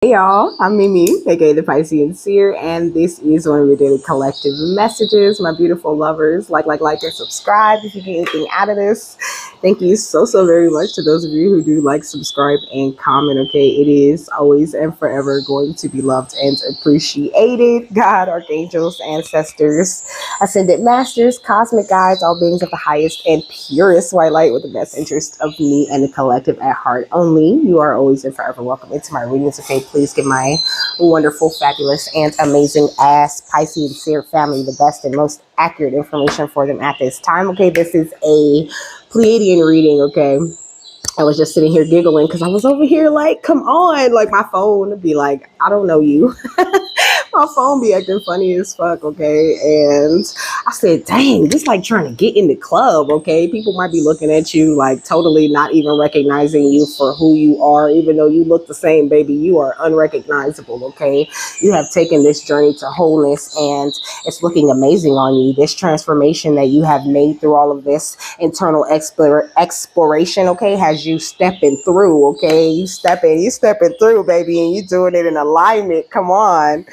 Hey y'all, I'm Mimi, aka the Piscean Seer, and this is one of your daily collective messages. My beautiful lovers, like, and subscribe if you get anything out of this. Thank you so very much to those of you who do like, subscribe, and comment. Okay, it is always and forever going to be loved and appreciated. God, archangels, ancestors, ascended masters, cosmic guides, all beings of the highest and purest white light with the best interest of me and the collective at heart only. You are always and forever welcome into my readings. Okay, please give my wonderful, fabulous, and amazing ass Piscean Seer family the best and most accurate information for them at this time. Okay, this is a Pleiadian reading. Okay, I was just sitting here giggling because I was over here like, come on, like my phone would be like, I don't know you. My phone be acting funny as fuck, okay? And I said, dang, this like trying to get in the club, okay? People might be looking at you like totally not even recognizing you for who you are, even though you look the same, baby. You are unrecognizable, okay? You have taken this journey to wholeness and it's looking amazing on you. This transformation that you have made through all of this internal exploration, okay, has you stepping through, okay? You stepping through, baby, and you doing it in alignment. Come on.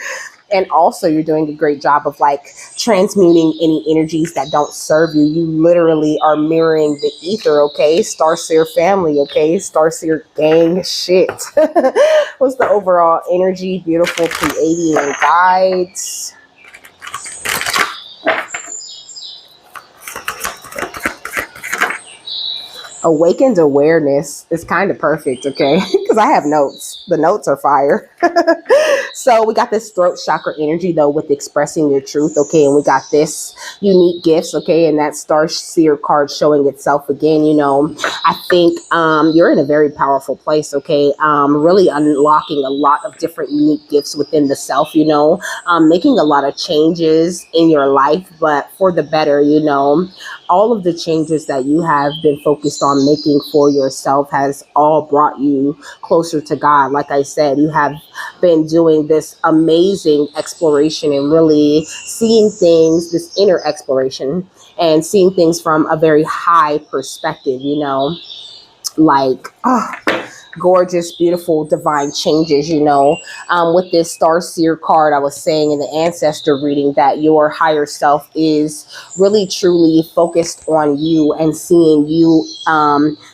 And also you're doing a great job of like transmuting any energies that don't serve you. You literally are mirroring the ether, okay? Starseer family, okay? Starseer gang shit. What's the overall energy? Beautiful Pleiadian guides. Awakened awareness is kind of perfect, okay? Because I have notes. The notes are fire. So we got this throat chakra energy though with expressing your truth, okay? And we got this unique gifts, okay? And that star seer card showing itself again. You know, I think you're in a very powerful place, okay? Really unlocking a lot of different unique gifts within the self, you know, making a lot of changes in your life, but for the better, you know. All of the changes that you have been focused on making for yourself has all brought you closer to God. Like I said, you have been doing this amazing exploration and really seeing things, this inner exploration, and seeing things from a very high perspective, you know, like, gorgeous, beautiful, divine changes, you know. With this star seer card, I was saying in the ancestor reading that your higher self is really truly focused on you and seeing you,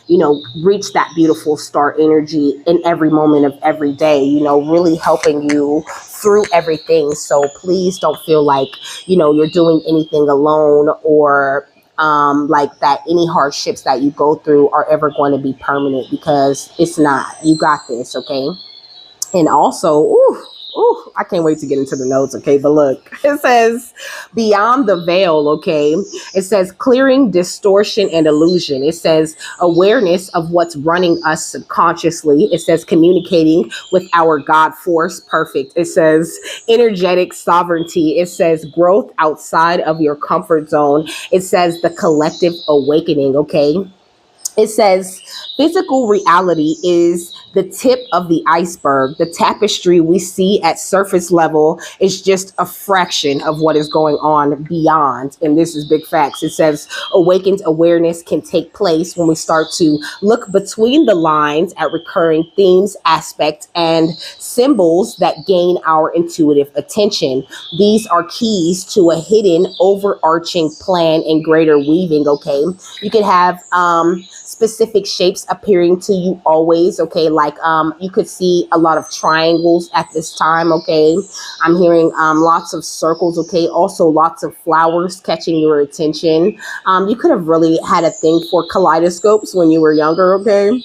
you know, reach that beautiful star energy in every moment of every day, you know, really helping you through everything. So please don't feel like, you know, you're doing anything alone or like that any hardships that you go through are ever going to be permanent, because it's not. You got this, okay? And also, I can't wait to get into the notes, okay? But look, it says beyond the veil, okay? It says clearing distortion and illusion. It says awareness of what's running us subconsciously. It says communicating with our God force. Perfect. It says energetic sovereignty. It says growth outside of your comfort zone. It says the collective awakening, okay? It says physical reality is the tip of the iceberg. The tapestry we see at surface level is just a fraction of what is going on beyond. And this is big facts. It says awakened awareness can take place when we start to look between the lines at recurring themes, aspects, and symbols that gain our intuitive attention. These are keys to a hidden overarching plan and greater weaving, okay? You could have specific shapes appearing to you always, okay? Like you could see a lot of triangles at this time, okay? I'm hearing lots of circles, okay? Also lots of flowers catching your attention. You could have really had a thing for kaleidoscopes when you were younger, okay?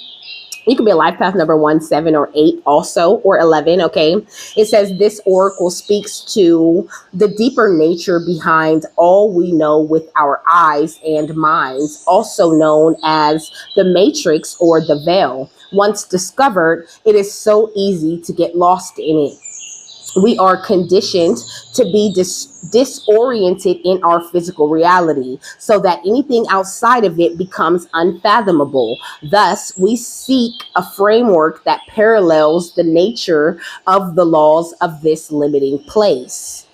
You could be a life path number 1, 7, or 8 also, or 11, okay? It says this oracle speaks to the deeper nature behind all we know with our eyes and minds, also known as the matrix or the veil. Once discovered, it is so easy to get lost in it. We are conditioned to be disoriented in our physical reality so that anything outside of it becomes unfathomable. Thus, we seek a framework that parallels the nature of the laws of this limiting place.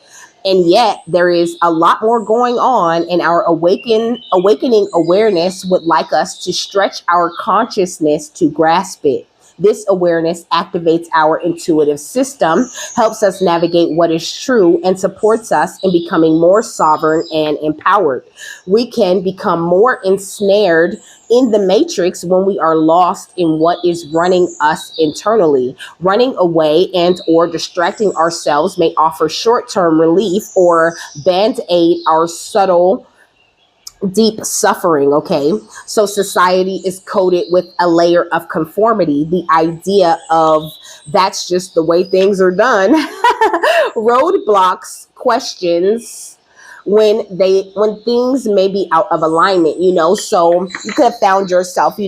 And yet there is a lot more going on, and our awakening awareness would like us to stretch our consciousness to grasp it. This awareness activates our intuitive system, helps us navigate what is true, and supports us in becoming more sovereign and empowered. We can become more ensnared in the matrix when we are lost in what is running us internally. Running away and or distracting ourselves may offer short-term relief or band-aid our subtle deep suffering. Okay, so society is coated with a layer of conformity, the idea of that's just the way things are done. Roadblocks questions when things may be out of alignment, so you could have found yourself,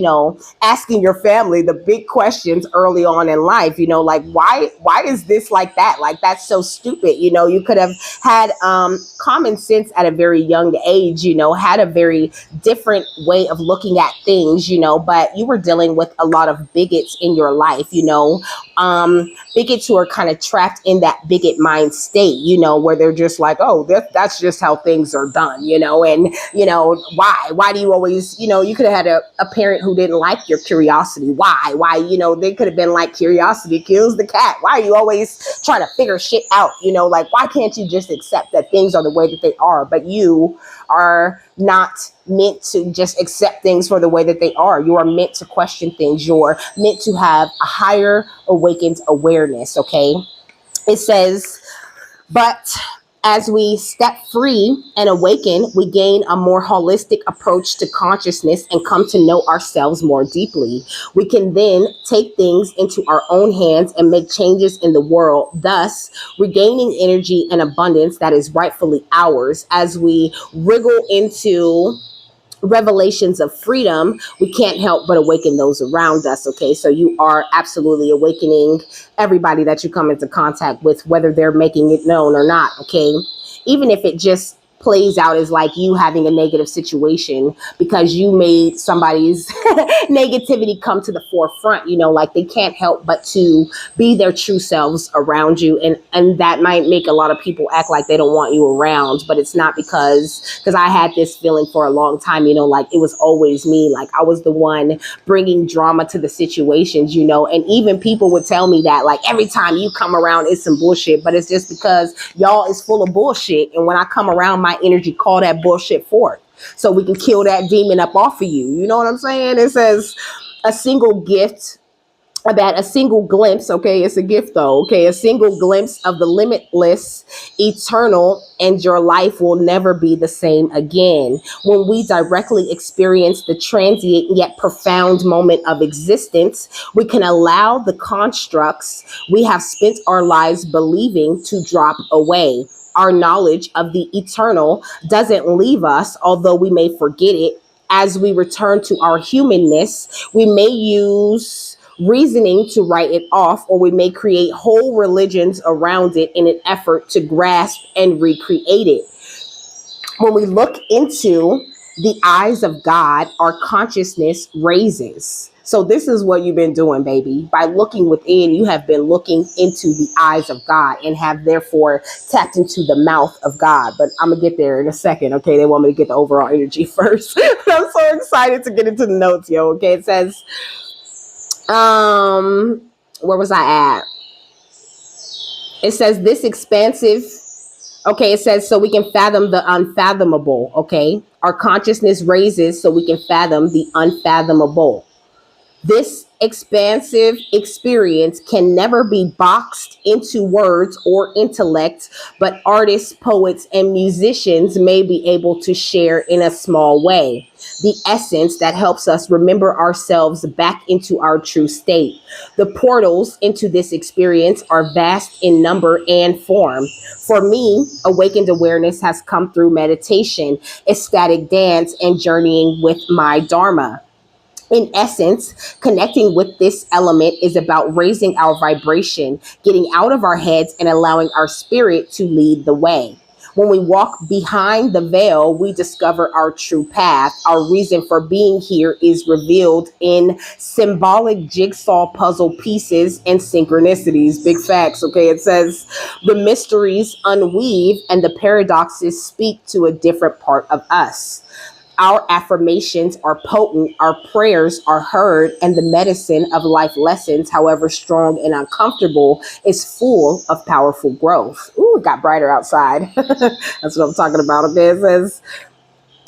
asking your family the big questions early on in life, like why is this like that, like that's so stupid. You could have had common sense at a very young age, had a very different way of looking at things, but you were dealing with a lot of bigots in your life, bigots who are kind of trapped in that bigot mind state, where they're just like, oh, that's just how things are done, and, why do you always, you could have had a parent who didn't like your curiosity. Why, they could have been like, curiosity kills the cat. Why are you always trying to figure shit out? Like, why can't you just accept that things are the way that they are? But you are not meant to just accept things for the way that they are. You are meant to question things. You're meant to have a higher awakened awareness. Okay. It says, but as we step free and awaken, we gain a more holistic approach to consciousness and come to know ourselves more deeply. We can then take things into our own hands and make changes in the world, thus regaining energy and abundance that is rightfully ours. As we wriggle into revelations of freedom, we can't help but awaken those around us. Okay, so you are absolutely awakening everybody that you come into contact with, whether they're making it known or not. Okay, even if it just plays out as like you having a negative situation because you made somebody's negativity come to the forefront, like they can't help but to be their true selves around you. And that might make a lot of people act like they don't want you around, but it's not because I had this feeling for a long time, like it was always me. Like I was the one bringing drama to the situations, and even people would tell me that like every time you come around, it's some bullshit, but it's just because y'all is full of bullshit. And when I come around, my energy call that bullshit forth so we can kill that demon up off of you. You know what I'm saying? It says a single gift about a single glimpse. Okay, it's a gift though. Okay, a single glimpse of the limitless, eternal, and your life will never be the same again. When we directly experience the transient yet profound moment of existence, we can allow the constructs we have spent our lives believing to drop away. Our knowledge of the eternal doesn't leave us, although we may forget it. As we return to our humanness, we may use reasoning to write it off, or we may create whole religions around it in an effort to grasp and recreate it. When we look into the eyes of God, our consciousness raises. So this is what you've been doing, baby. By looking within, you have been looking into the eyes of God and have therefore tapped into the mouth of God. But I'm going to get there in a second, okay? They want me to get the overall energy first. I'm so excited to get into the notes, yo, okay? It says, where was I at? It says this expansive, okay, it says so we can fathom the unfathomable, okay? Our consciousness raises so we can fathom the unfathomable. This expansive experience can never be boxed into words or intellect, but artists, poets, and musicians may be able to share in a small way the essence that helps us remember ourselves back into our true state. The portals into this experience are vast in number and form. For me, awakened awareness has come through meditation, ecstatic dance, and journeying with my Dharma. In essence, connecting with this element is about raising our vibration, getting out of our heads, and allowing our spirit to lead the way. When we walk behind the veil, we discover our true path. Our reason for being here is revealed in symbolic jigsaw puzzle pieces and synchronicities. Big facts, okay? It says the mysteries unweave and the paradoxes speak to a different part of us. Our affirmations are potent, our prayers are heard, and the medicine of life lessons, however strong and uncomfortable, is full of powerful growth. Ooh, it got brighter outside. That's what I'm talking about. Okay, it says,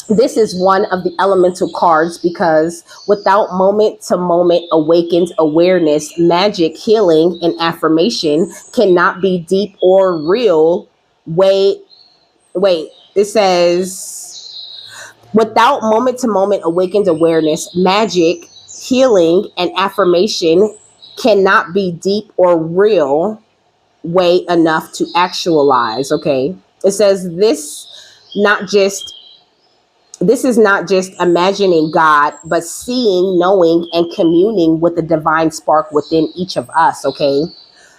this is one of the elemental cards because without moment to moment awakened awareness, magic, healing, and affirmation cannot be deep or real. Wait, it says, without moment to moment awakened awareness, magic, healing, and affirmation cannot be deep or real way enough to actualize. Okay. It says not just this is not just imagining God, but seeing, knowing, and communing with the divine spark within each of us. Okay.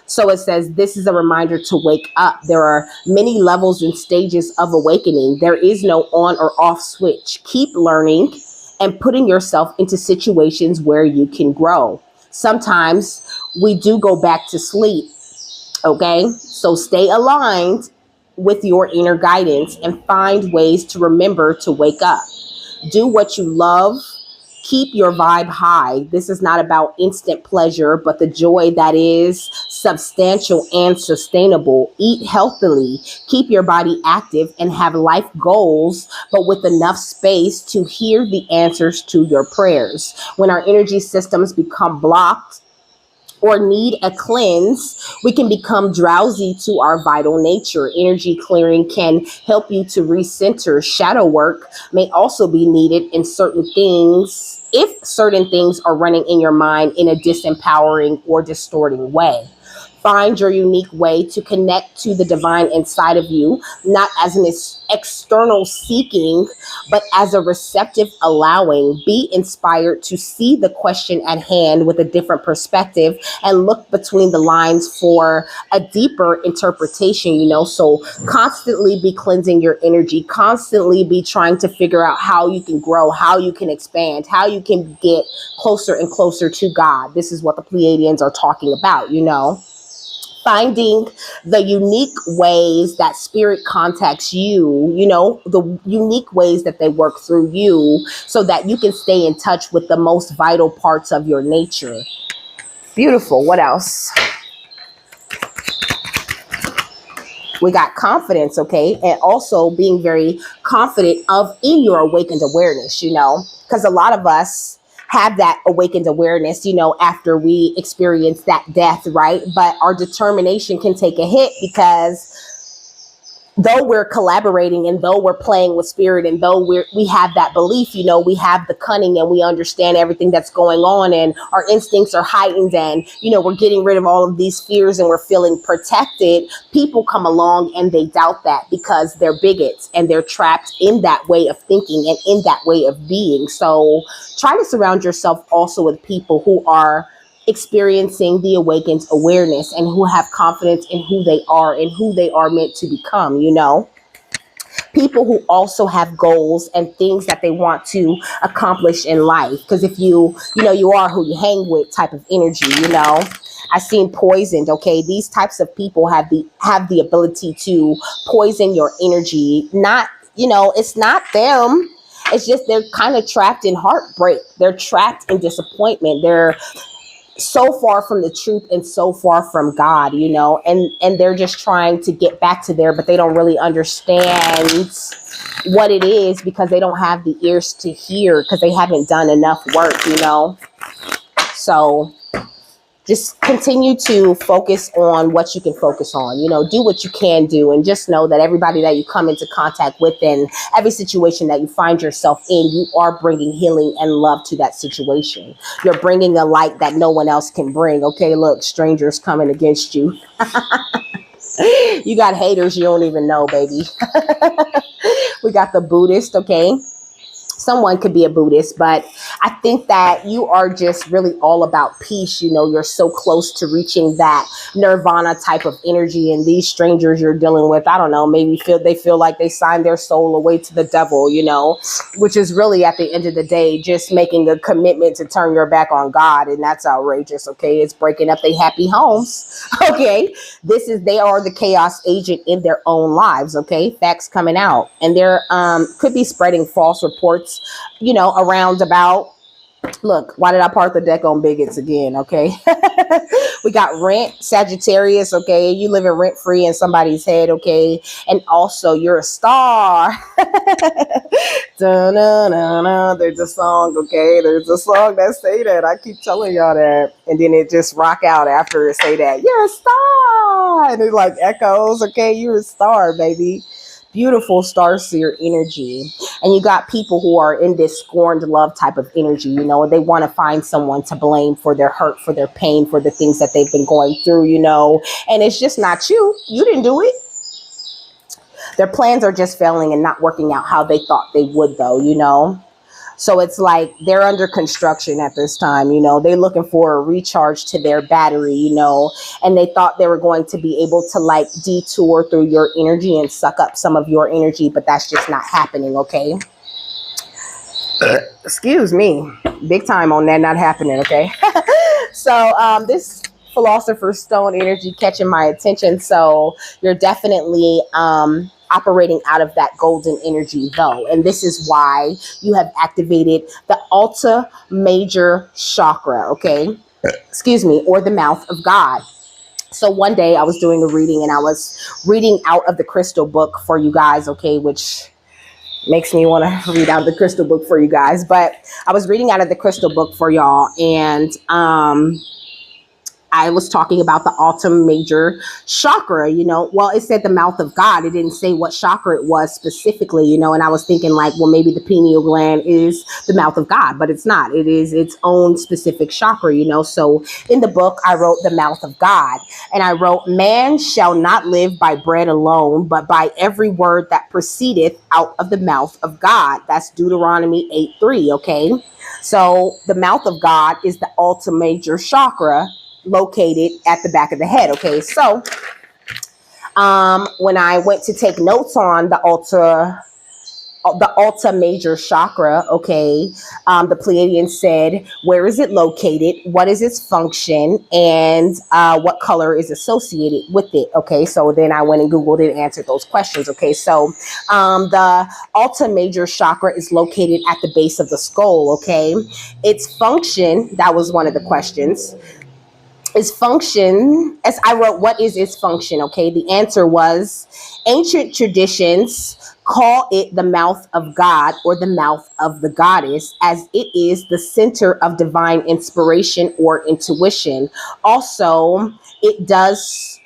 So it says, this is a reminder to wake up. There are many levels and stages of awakening. There is no on or off switch. Keep learning and putting yourself into situations where you can grow. Sometimes we do go back to sleep. Okay. So stay aligned with your inner guidance and find ways to remember to wake up. Do what you love. Keep your vibe high. This is not about instant pleasure, but the joy that is substantial and sustainable. Eat healthily, keep your body active, and have life goals, but with enough space to hear the answers to your prayers. When our energy systems become blocked, or need a cleanse, we can become drowsy to our vital nature. Energy clearing can help you to recenter. Shadow work may also be needed in certain things if certain things are running in your mind in a disempowering or distorting way. Find your unique way to connect to the divine inside of you, not as an external seeking, but as a receptive allowing. Be inspired to see the question at hand with a different perspective and look between the lines for a deeper interpretation, So constantly be cleansing your energy, constantly be trying to figure out how you can grow, how you can expand, how you can get closer and closer to God. This is what the Pleiadians are talking about, Finding the unique ways that spirit contacts you, the unique ways that they work through you so that you can stay in touch with the most vital parts of your nature. Beautiful. What else? We got confidence, okay? And also being very confident in your awakened awareness, because a lot of us have that awakened awareness, after we experience that death, right? But our determination can take a hit because though we're collaborating and though we're playing with spirit and though we have that belief, we have the cunning and we understand everything that's going on and our instincts are heightened and, we're getting rid of all of these fears and we're feeling protected. People come along and they doubt that because they're bigots and they're trapped in that way of thinking and in that way of being. So try to surround yourself also with people who are experiencing the awakened awareness and who have confidence in who they are and who they are meant to become, people who also have goals and things that they want to accomplish in life. Because if you are who you hang with type of energy, I seen poisoned. Okay. These types of people have the ability to poison your energy. Not, it's not them. It's just they're kind of trapped in heartbreak. They're trapped in disappointment. They're so far from the truth and so far from God, and they're just trying to get back to there, but they don't really understand what it is because they don't have the ears to hear because they haven't done enough work, So just continue to focus on what you can focus on, do what you can do, and just know that everybody that you come into contact with and every situation that you find yourself in, you are bringing healing and love to that situation. You're bringing a light that no one else can bring. Okay, look, strangers coming against you. You got haters you don't even know, baby. We got the Buddhist, okay? Someone could be a Buddhist, but I think that you are just really all about peace. You're so close to reaching that nirvana type of energy, and these strangers you're dealing with, I don't know, maybe they feel like they signed their soul away to the devil, which is really at the end of the day, just making a commitment to turn your back on God. And that's outrageous. Okay. It's breaking up their happy homes. Okay. They are the chaos agent in their own lives. Okay. Facts coming out, and they're, could be spreading false reports is, around about. Look, why did I part the deck on bigots again? Okay. We got rent, Sagittarius. Okay. You living rent free in somebody's head. Okay. And also you're a star. Dun-dun-dun-dun. There's a song. Okay. There's a song that say that. I keep telling y'all that. And then it just rock out after it say that. You're a star. And it like echoes. Okay. You're a star, baby. Beautiful star seer energy. And you got people who are in this scorned love type of energy. They want to find someone to blame for their hurt, for their pain, for the things that they've been going through, and it's just not you. You didn't do it. Their plans are just failing and not working out how they thought they would, though. So it's like they're under construction at this time, they're looking for a recharge to their battery, and they thought they were going to be able to like detour through your energy and suck up some of your energy, but that's just not happening. Okay. Excuse me. Big time on that not happening. Okay. So this philosopher's stone energy catching my attention. So you're definitely operating out of that golden energy though. And this is why you have activated the Alta Major Chakra, okay? Excuse me, or the mouth of God. So one day I was doing a reading and I was reading out of the crystal book for you guys, okay, which makes me want to read out the crystal book for you guys. But I was reading out of the crystal book for y'all, and I was talking about the Alta Major Chakra, well, it said the mouth of God. It didn't say what chakra it was specifically, and I was thinking like, well, maybe the pineal gland is the mouth of God, but it's not. It is its own specific chakra, So in the book, I wrote the mouth of God, and I wrote, man shall not live by bread alone, but by every word that proceedeth out of the mouth of God. That's Deuteronomy 8:3. Okay. So the mouth of God is the Alta Major Chakra, located at the back of the head. Okay, so when I went to take notes on the Alta Major Chakra, okay, the Pleiadians said, where is it located? What is its function? And what color is associated with it? Okay, so then I went and Googled it and answered those questions. Okay, so the Alta Major Chakra is located at the base of the skull. Okay, its function, that was one of the questions. Its function, as I wrote, what is its function? Okay, the answer was ancient traditions call it the mouth of God or the mouth of the goddess, as it is the center of divine inspiration or intuition. Also, it does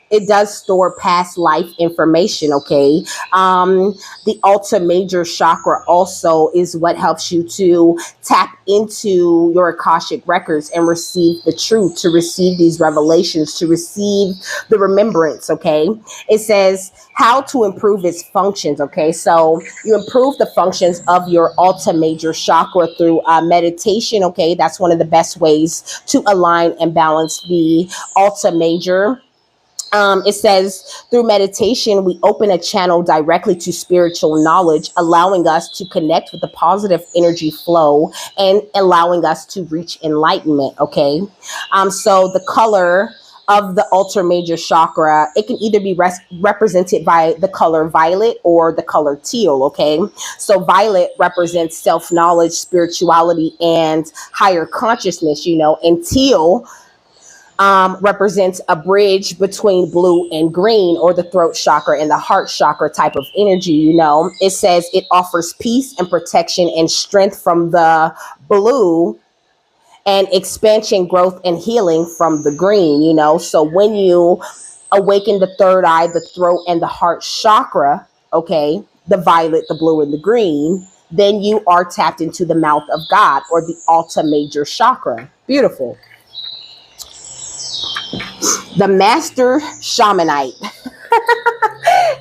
store past life information. Okay, the Alta Major Chakra also is what helps you to tap into your Akashic records and receive the truth, to receive these revelations, to receive the remembrance. Okay, it says how to improve its functions. Okay, so you improve the functions of your Alta Major Chakra through meditation. Okay, that's one of the best ways to align and balance the Alta Major. It says through meditation, we open a channel directly to spiritual knowledge, allowing us to connect with the positive energy flow and allowing us to reach enlightenment. Okay. So the color of the Alta Major Chakra, it can either be represented by the color violet or the color teal. Okay. So violet represents self-knowledge, spirituality, and higher consciousness, and teal represents a bridge between blue and green, or the throat chakra and the heart chakra type of energy. It says it offers peace and protection and strength from the blue, and expansion, growth, and healing from the green. So when you awaken the third eye, the throat, and the heart chakra, okay, the violet, the blue, and the green, then you are tapped into the mouth of God or the Alta Major Chakra. Beautiful. The Master Shamanite.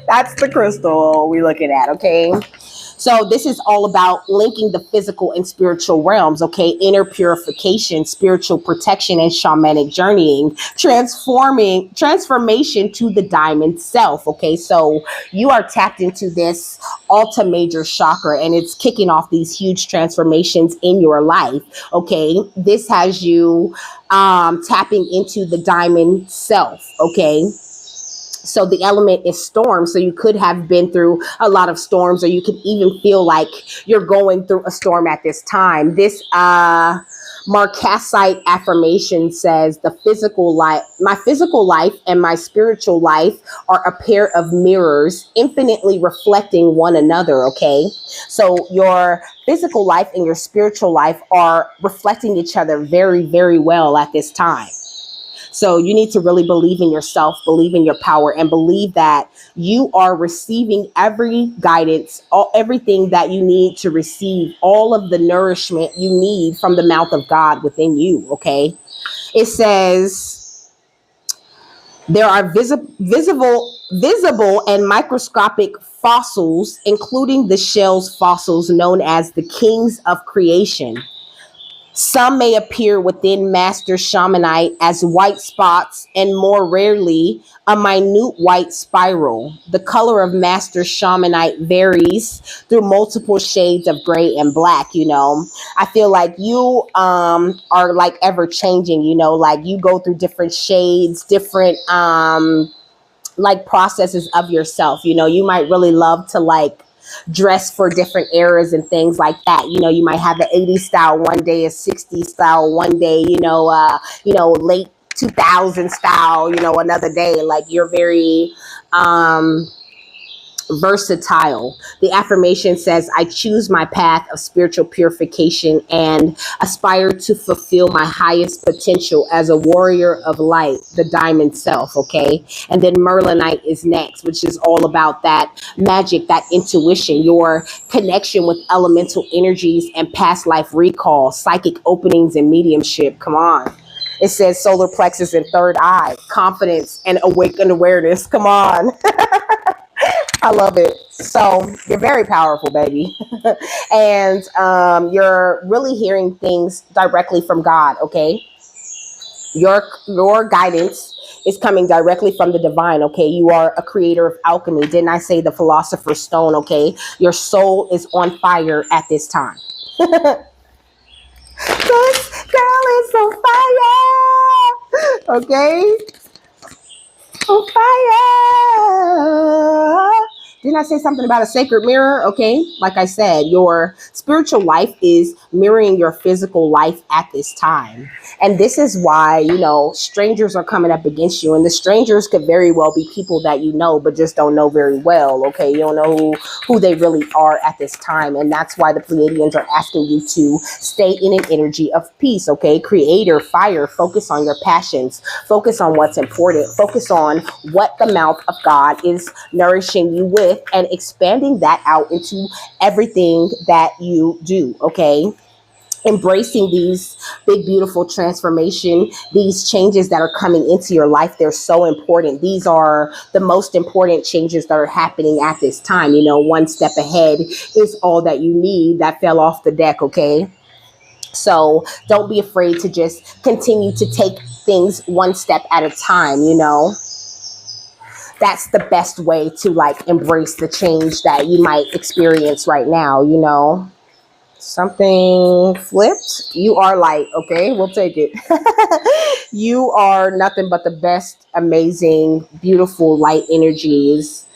That's the crystal we're looking at, okay? So this is all about linking the physical and spiritual realms, okay? Inner purification, spiritual protection, and shamanic journeying, transformation to the diamond self, okay? So you are tapped into this Alta Major Chakra, and it's kicking off these huge transformations in your life, okay? This has you tapping into the diamond self, okay? So the element is storm. So you could have been through a lot of storms, or you could even feel like you're going through a storm at this time. This Marcasite affirmation says, the physical life, my physical life and my spiritual life are a pair of mirrors infinitely reflecting one another. Okay. So your physical life and your spiritual life are reflecting each other very, very well at this time. So you need to really believe in yourself, believe in your power, and believe that you are receiving every guidance, everything that you need to receive, all of the nourishment you need from the mouth of God within you. Okay. It says there are visible and microscopic fossils, including the shell's fossils known as the kings of creation. Some may appear within master shamanite as white spots, and more rarely a minute white spiral. The color of master shamanite varies through multiple shades of gray and black. I feel like you are like ever changing, like you go through different shades, different like processes of yourself. You might really love to like dress for different eras and things like that. You might have the 80s style one day, a 60s style one day, late 2000 style, another day. Like you're very versatile. The affirmation says, I choose my path of spiritual purification and aspire to fulfill my highest potential as a warrior of light, the diamond self. Okay. And then Merlinite is next, which is all about that magic, that intuition, your connection with elemental energies and past life recall, psychic openings and mediumship. Come on. It says solar plexus and third eye, confidence and awakened awareness. Come on. I love it. So you're very powerful, baby. And you're really hearing things directly from God. Okay. Your guidance is coming directly from the divine. Okay. You are a creator of alchemy. Didn't I say the philosopher's stone? Okay. Your soul is on fire at this time. This girl is on fire. Okay. On fire. Didn't I say something about a sacred mirror? Okay. Like I said, your spiritual life is mirroring your physical life at this time. And this is why, strangers are coming up against you. And the strangers could very well be people that you know, but just don't know very well. Okay. You don't know who they really are at this time. And that's why the Pleiadians are asking you to stay in an energy of peace. Okay. Creator, fire, focus on your passions, focus on what's important, focus on what the mouth of God is nourishing you with, and expanding that out into everything that you do. Okay. Embracing these big, beautiful transformation, these changes that are coming into your life. They're so important. These are the most important changes that are happening at this time. One step ahead is all that you need. That fell off the deck. Okay. So don't be afraid to just continue to take things one step at a time. That's the best way to like embrace the change that you might experience right now. Something flipped. You are light. Okay, we'll take it. You are nothing but the best, amazing, beautiful light energies.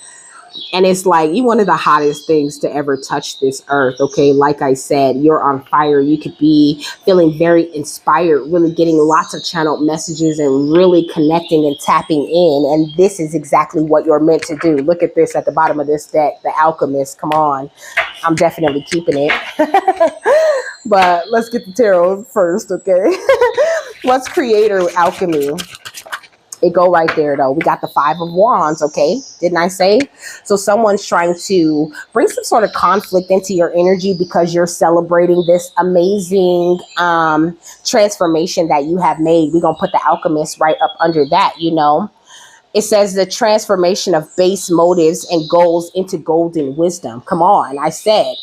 And it's like you're one of the hottest things to ever touch this earth. Okay. Like I said, you're on fire. You could be feeling very inspired, really getting lots of channeled messages and really connecting and tapping in. And this is exactly what you're meant to do. Look at this at the bottom of this deck, the Alchemist. Come on. I'm definitely keeping it. But let's get the tarot first. Okay. What's creator alchemy? It go right there though. We got the 5 of Wands. Okay. Didn't I say? So someone's trying to bring some sort of conflict into your energy because you're celebrating this amazing transformation that you have made. We're going to put the Alchemist right up under that. It says the transformation of base motives and goals into golden wisdom. Come on. I said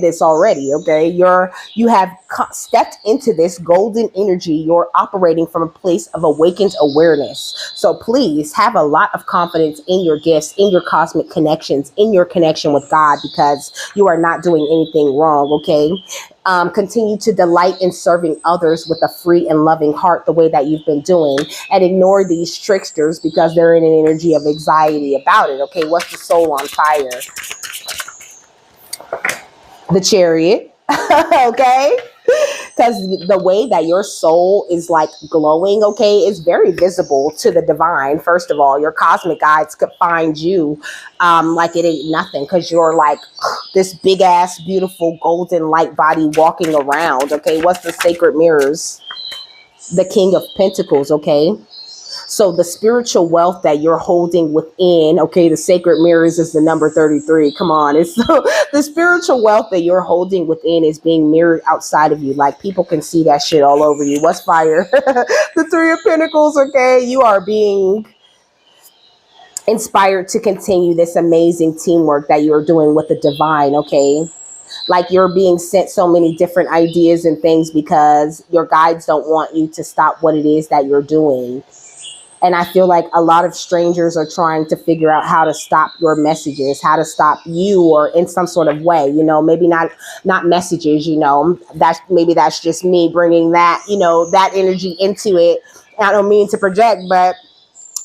this already. Okay. You have stepped into this golden energy. You're operating from a place of awakened awareness. So please have a lot of confidence in your gifts, in your cosmic connections, in your connection with God, because you are not doing anything wrong. Okay. Continue to delight in serving others with a free and loving heart the way that you've been doing, and ignore these tricksters because they're in an energy of anxiety about it. Okay, what's the soul on fire? The Chariot. Okay, because the way that your soul is like glowing, okay, is very visible to the divine. First of all, your cosmic guides could find you like it ain't nothing, because you're like this big ass beautiful golden light body walking around. Okay, what's the sacred mirrors? The King of Pentacles. Okay, so the spiritual wealth that you're holding within, okay, the sacred mirrors is the number 33. Come on. It's the spiritual wealth that you're holding within is being mirrored outside of you. Like people can see that shit all over you. What's fire? The Three of Pentacles, okay? You are being inspired to continue this amazing teamwork that you're doing with the divine, okay? Like you're being sent so many different ideas and things because your guides don't want you to stop what it is that you're doing. And I feel like a lot of strangers are trying to figure out how to stop your messages, how to stop you, or in some sort of way, you know, maybe not messages, you know, that's just me bringing that, you know, that energy into it. I don't mean to project, but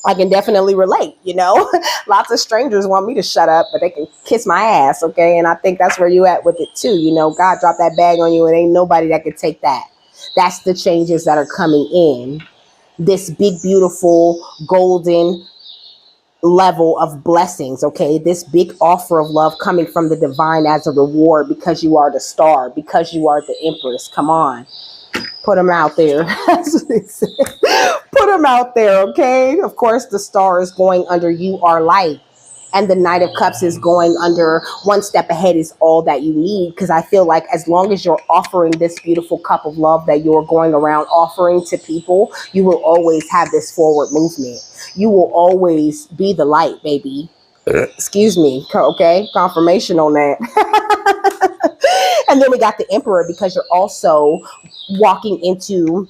I can definitely relate, you know. Lots of strangers want me to shut up, but they can kiss my ass, okay? And I think that's where you at with it too, you know. God dropped that bag on you and ain't nobody that could take that. That's the changes that are coming in. This big, beautiful, golden level of blessings, okay? This big offer of love coming from the divine as a reward because you are the star, because you are the empress. Come on. Put them out there. Put them out there, okay? Of course, the star is going under you are light. And the Knight of Cups is going under one step ahead is all that you need. Because I feel like as long as you're offering this beautiful cup of love that you're going around offering to people, you will always have this forward movement. You will always be the light, baby. Excuse me. Okay. Confirmation on that. And then we got the Emperor because you're also walking into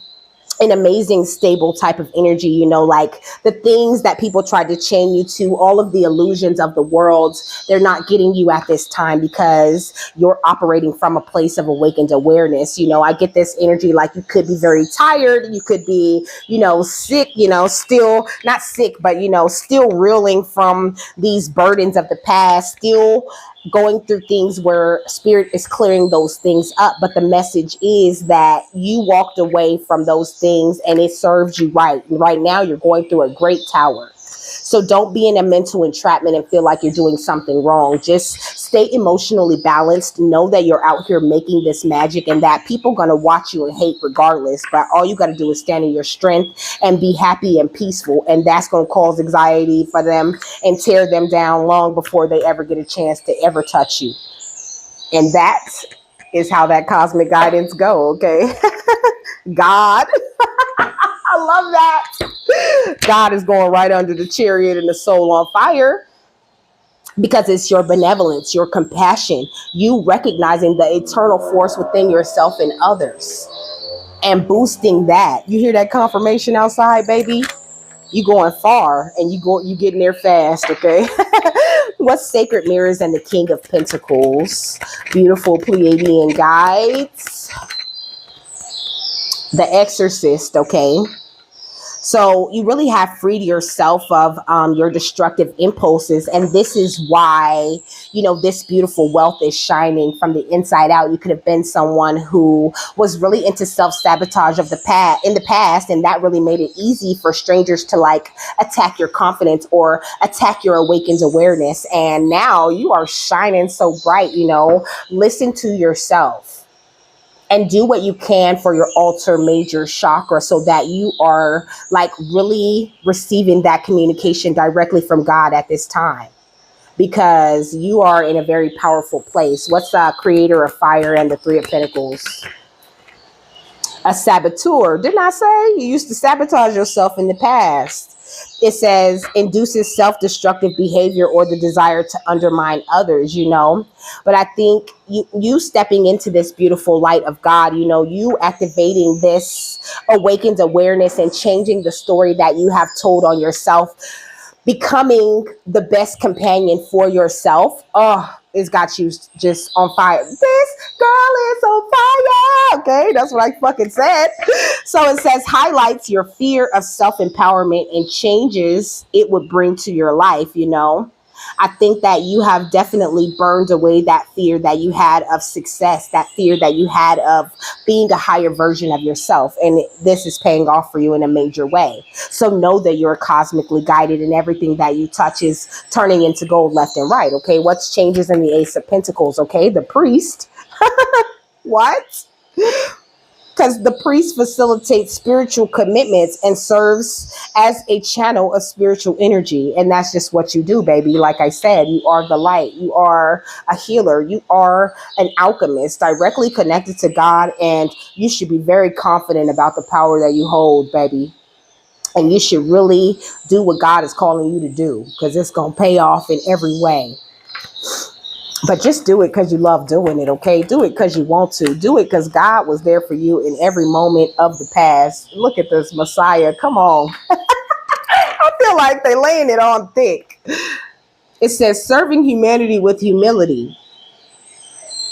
an amazing, stable type of energy, you know, like the things that people tried to chain you to, all of the illusions of the world, they're not getting you at this time because you're operating from a place of awakened awareness. You know, I get this energy like you could be very tired, you could be, you know, sick, you know, still not sick, but, you know, still reeling from these burdens of the past, still going through things where spirit is clearing those things up. But the message is that you walked away from those things and it served you right. Right now, you're going through a great tower. So don't be in a mental entrapment and feel like you're doing something wrong. Just stay emotionally balanced. Know that you're out here making this magic and that people are going to watch you and hate regardless. But all you got to do is stand in your strength and be happy and peaceful. And that's going to cause anxiety for them and tear them down long before they ever get a chance to ever touch you. And that is how that cosmic guidance go, okay? God. I love that. God is going right under the Chariot and the soul on fire because it's your benevolence, your compassion, you recognizing the eternal force within yourself and others and boosting that. You hear that confirmation outside, baby? You going far and you getting there fast, okay? What's sacred mirrors and the King of Pentacles? Beautiful Pleiadian guides. The Exorcist, okay? So you really have freed yourself of your destructive impulses. And this is why, you know, this beautiful wealth is shining from the inside out. You could have been someone who was really into self-sabotage of the past in the past. And that really made it easy for strangers to like attack your confidence or attack your awakened awareness. And now you are shining so bright, you know, listen to yourself. And do what you can for your altar major chakra so that you are like really receiving that communication directly from God at this time. Because you are in a very powerful place. What's the creator of fire and the Three of Pentacles? A saboteur. Didn't I say you used to sabotage yourself in the past? It says induces self-destructive behavior or the desire to undermine others, you know. But I think you stepping into this beautiful light of God, you know, you activating this awakened awareness and changing the story that you have told on yourself, becoming the best companion for yourself. Oh, it's got you just on fire. This girl is on fire. Okay, that's what I fucking said. So it says highlights your fear of self-empowerment and changes it would bring to your life, you know. I think that you have definitely burned away that fear that you had of success, that fear that you had of being a higher version of yourself. And this is paying off for you in a major way. So know that you're cosmically guided and everything that you touch is turning into gold left and right. Okay. What's changes in the Ace of Pentacles? Okay. The priest. What? Because the priest facilitates spiritual commitments and serves as a channel of spiritual energy. And that's just what you do, baby. Like I said, you are the light. You are a healer. You are an alchemist directly connected to God. And you should be very confident about the power that you hold, baby. And you should really do what God is calling you to do, because it's going to pay off in every way. But just do it because you love doing it, okay? Do it because you want to. Do it because God was there for you in every moment of the past. Look at this Messiah. Come on. I feel like they're laying it on thick. It says, serving humanity with humility.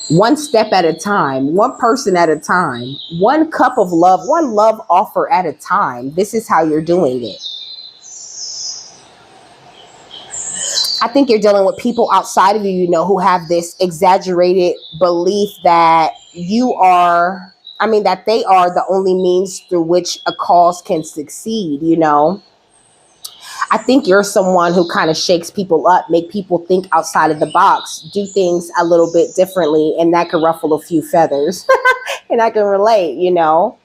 One step at a time, one person at a time, one cup of love, one love offer at a time. This is how you're doing it. I think you're dealing with people outside of you, you know, who have this exaggerated belief that you are, that they are the only means through which a cause can succeed, you know. I think you're someone who kind of shakes people up, make people think outside of the box, do things a little bit differently, and that can ruffle a few feathers. And I can relate, you know.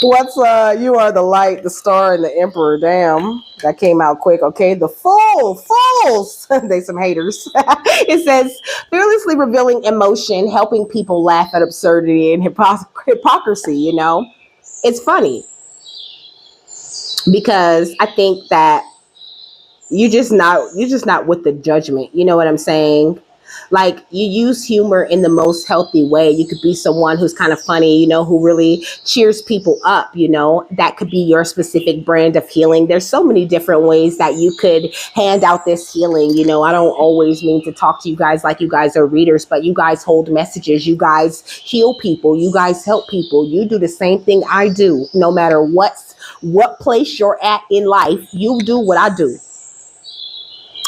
What's you are the light, the star, and the emperor. Damn, that came out quick. Okay, the fools. They some haters. It says fearlessly revealing emotion, helping people laugh at absurdity and hypocrisy. You know, it's funny because I think that you're just not with the judgment. You know what I'm saying? Like, you use humor in the most healthy way. You could be someone who's kind of funny, you know, who really cheers people up, you know. That could be your specific brand of healing. There's so many different ways that you could hand out this healing. You know, I don't always mean to talk to you guys like you guys are readers, but you guys hold messages. You guys heal people. You guys help people. You do the same thing I do. No matter what place you're at in life, you do what I do.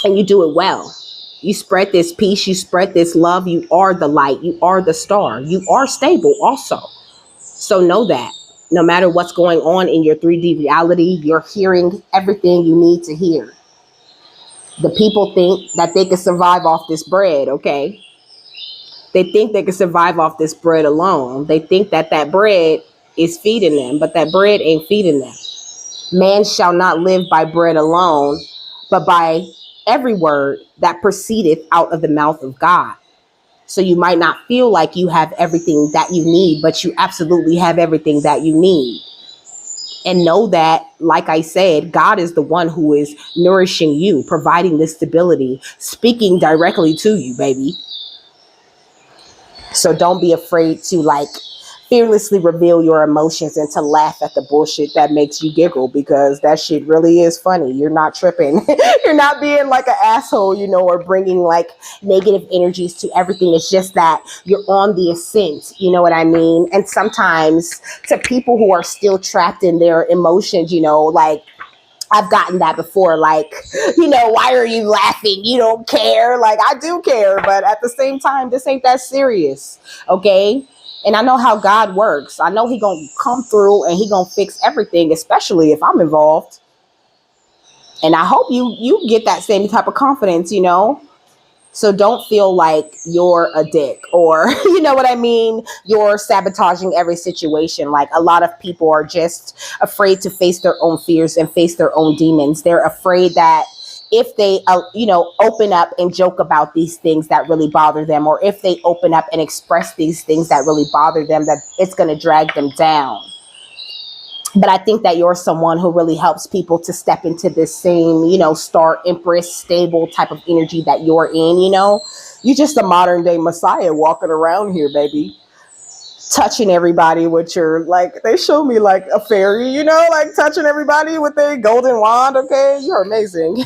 And you do it well. You spread this peace, you spread this love, you are the light, you are the star, you are stable also. So know that no matter what's going on in your 3D reality, you're hearing everything you need to hear. The people think that they can survive off this bread, okay? They think they can survive off this bread alone. They think that that bread is feeding them, but that bread ain't feeding them. Man shall not live by bread alone, but by every word that proceedeth out of the mouth of God. So you might not feel like you have everything that you need, but you absolutely have everything that you need. And know that, like I said, God is the one who is nourishing you, providing this stability, speaking directly to you, baby. So don't be afraid to fearlessly reveal your emotions and to laugh at the bullshit that makes you giggle, because that shit really is funny. You're not tripping. You're not being like an asshole, you know, or bringing like negative energies to everything. It's just that you're on the ascent, you know what I mean? And sometimes to people who are still trapped in their emotions, you know, like, I've gotten that before, like, you know, why are you laughing? You don't care. Like, I do care, but at the same time, this ain't that serious, okay? And I know how God works. I know he gonna come through and he gonna fix everything, especially if I'm involved. And I hope you get that same type of confidence, you know? So don't feel like you're a dick or, you know what I mean? You're sabotaging every situation. Like, a lot of people are just afraid to face their own fears and face their own demons. They're afraid that if they, open up and joke about these things that really bother them, or if they open up and express these things that really bother them, that it's going to drag them down. But I think that you're someone who really helps people to step into this same, you know, star empress, stable type of energy that you're in, you know. You're just a modern day Messiah walking around here, baby. Touching everybody with your, like, they show me like a fairy, you know, like touching everybody with their golden wand, okay? You're amazing.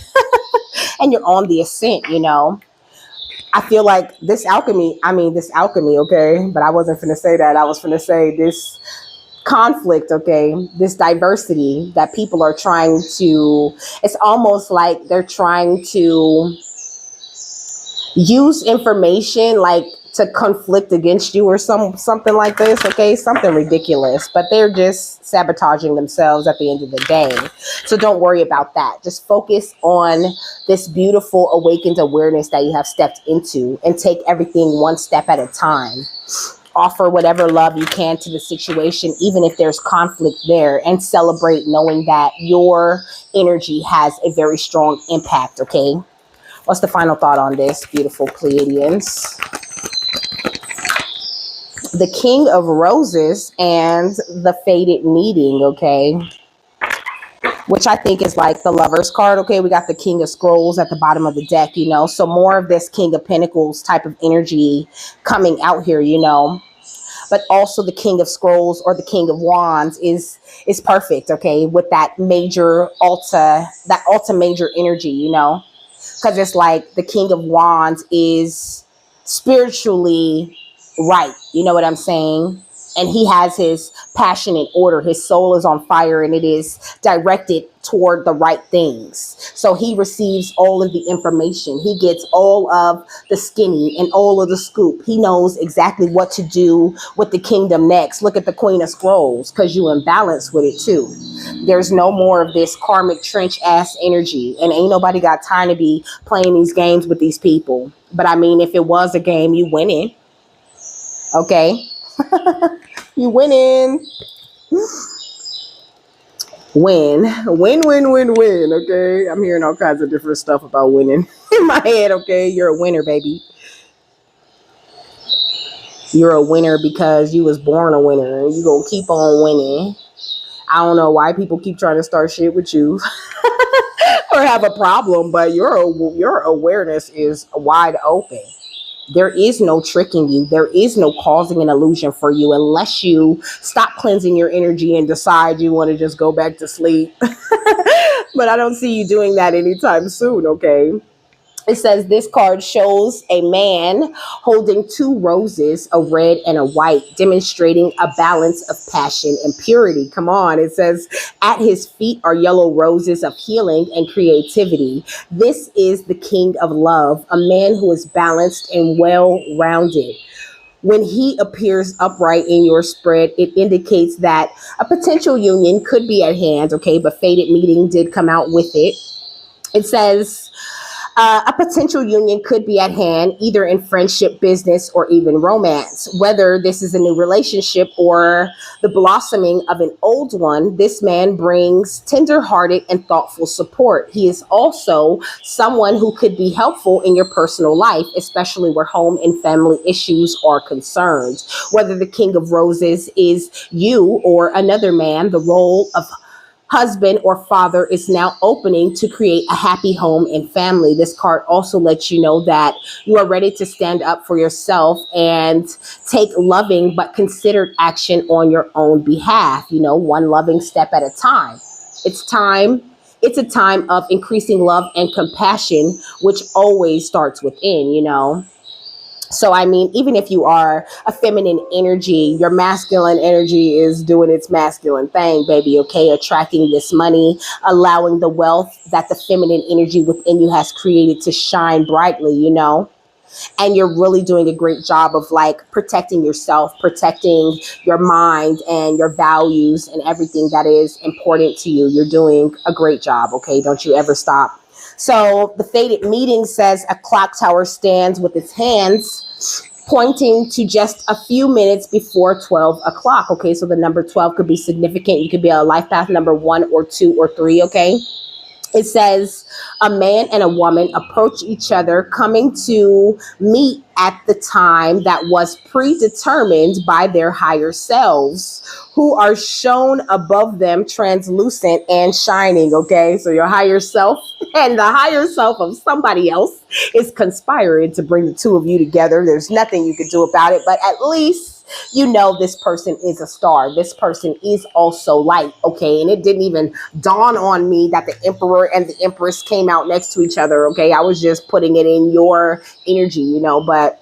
And you're on the ascent, you know. I feel like this alchemy, okay? But I wasn't finna say that. I was finna say this conflict, okay? This diversity that people are trying to, it's almost like they're trying to use information like to conflict against you or something like this, okay? Something ridiculous, but they're just sabotaging themselves at the end of the day. So don't worry about that. Just focus on this beautiful awakened awareness that you have stepped into and take everything one step at a time. Offer whatever love you can to the situation, even if there's conflict there, and celebrate knowing that your energy has a very strong impact, okay? What's the final thought on this, beautiful Pleiadians? The King of Roses and the Fated Meeting, okay? Which I think is like the Lover's card, okay? We got the King of Scrolls at the bottom of the deck, you know? So more of this King of Pentacles type of energy coming out here, you know? But also the King of Scrolls or the King of Wands is perfect, okay? With that major that alta major energy, you know? Because it's like the King of Wands is spiritually right. You know what I'm saying? And he has his passion in order. His soul is on fire and it is directed toward the right things. So he receives all of the information. He gets all of the skinny and all of the scoop. He knows exactly what to do with the kingdom next. Look at the Queen of Scrolls, because you imbalance with it too. There's no more of this karmic trench ass energy. And ain't nobody got time to be playing these games with these people. But I mean, if it was a game, you winning. Okay? You winning. Win. Okay? I'm hearing all kinds of different stuff about winning in my head, okay? You're a winner, baby. You're a winner because you was born a winner. And you gonna keep on winning. I don't know why people keep trying to start shit with you or have a problem, but your awareness is wide open. There is no tricking you. There is no causing an illusion for you unless you stop cleansing your energy and decide you want to just go back to sleep. But I don't see you doing that anytime soon, okay? It says this card shows a man holding two roses, a red and a white, demonstrating a balance of passion and purity. Come on. It says at his feet are yellow roses of healing and creativity. This is the King of Love, a man who is balanced and well-rounded. When he appears upright in your spread, it indicates that a potential union could be at hand, okay? But Fated Meeting did come out with it. It says a potential union could be at hand, either in friendship, business, or even romance. Whether this is a new relationship or the blossoming of an old one, this man brings tender-hearted and thoughtful support. He is also someone who could be helpful in your personal life, especially where home and family issues are concerned. Whether the King of Roses is you or another man, the role of husband or father is now opening to create a happy home and family. This card also lets you know that you are ready to stand up for yourself and take loving but considered action on your own behalf, you know, one loving step at a time. It's a time of increasing love and compassion, which always starts within, you know. So, I mean, even if you are a feminine energy, your masculine energy is doing its masculine thing, baby, okay? Attracting this money, allowing the wealth that the feminine energy within you has created to shine brightly, you know? And you're really doing a great job of like protecting yourself, protecting your mind and your values and everything that is important to you. You're doing a great job, okay? Don't you ever stop. So the Fated Meeting says a clock tower stands with its hands pointing to just a few minutes before 12 o'clock. Okay, so the number 12 could be significant. You could be a life path number 1 or 2 or 3, okay? It says a man and a woman approach each other, coming to meet at the time that was predetermined by their higher selves, who are shown above them, translucent and shining, okay? So your higher self and the higher self of somebody else is conspiring to bring the two of you together. There's nothing you can do about it, but at least you know this person is a star. This person is also light, okay? And it didn't even dawn on me that the emperor and the empress came out next to each other, okay? I was just putting it in your energy, you know, but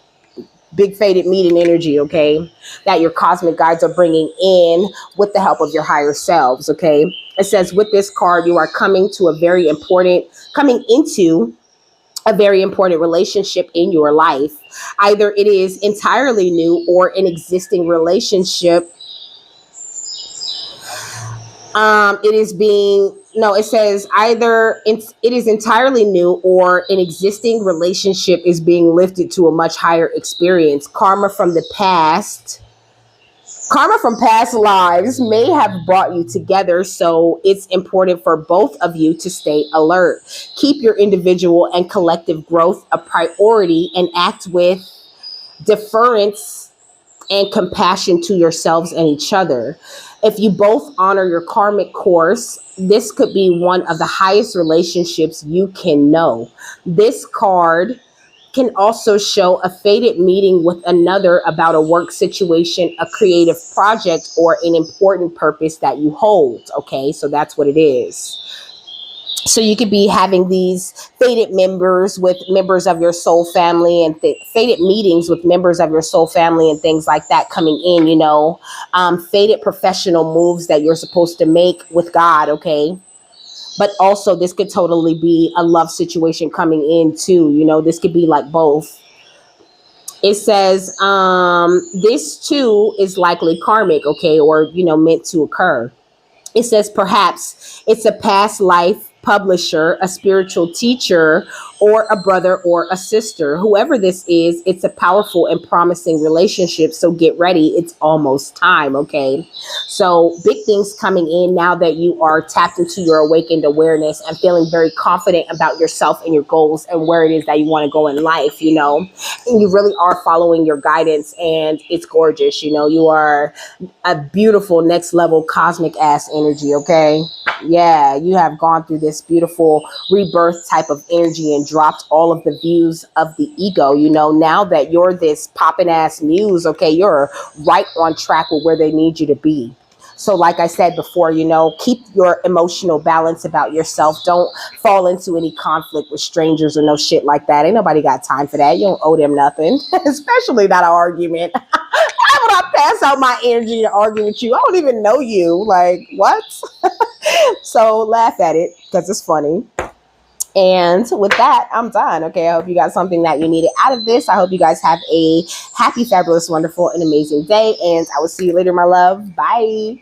big faded meeting energy, okay, that your cosmic guides are bringing in with the help of your higher selves, okay? It says with this card, you are coming into a very important relationship in your life. Either it is entirely new or an existing relationship. It is being no, it says either it is entirely new or an existing relationship is being lifted to a much higher experience. Karma from past lives may have brought you together, so it's important for both of you to stay alert. Keep your individual and collective growth a priority and act with deference and compassion to yourselves and each other. If you both honor your karmic course, this could be one of the highest relationships you can know. This card can also show a fated meeting with another about a work situation, a creative project, or an important purpose that you hold. Okay, so that's what it is. So you could be having these fated members with members of your soul family and fated meetings with members of your soul family and things like that coming in, you know, fated professional moves that you're supposed to make with God. Okay. But also this could totally be a love situation coming in too. You know, this could be like both. It says, this too is likely karmic. Okay. Or, you know, meant to occur. It says perhaps it's a past life publisher, a spiritual teacher, or a brother or a sister. Whoever this is, it's a powerful and promising relationship. So get ready. It's almost time. Okay. So big things coming in now that you are tapped into your awakened awareness and feeling very confident about yourself and your goals and where it is that you want to go in life, you know, and you really are following your guidance and it's gorgeous. You know, you are a beautiful next level cosmic ass energy. Okay. Yeah, you have gone through this beautiful rebirth type of energy and dropped all of the views of the ego. You know, now that you're this poppin' ass muse, okay, you're right on track with where they need you to be. So like I said before, you know, keep your emotional balance about yourself. Don't fall into any conflict with strangers or no shit like that. Ain't nobody got time for that. You don't owe them nothing, especially not an argument. Why would I pass out my energy to argue with you? I don't even know you. Like, what? So laugh at it because it's funny. And with that, I'm done. Okay, I hope you got something that you needed out of this. I hope you guys have a happy, fabulous, wonderful, and amazing day. And I will see you later, my love. Bye.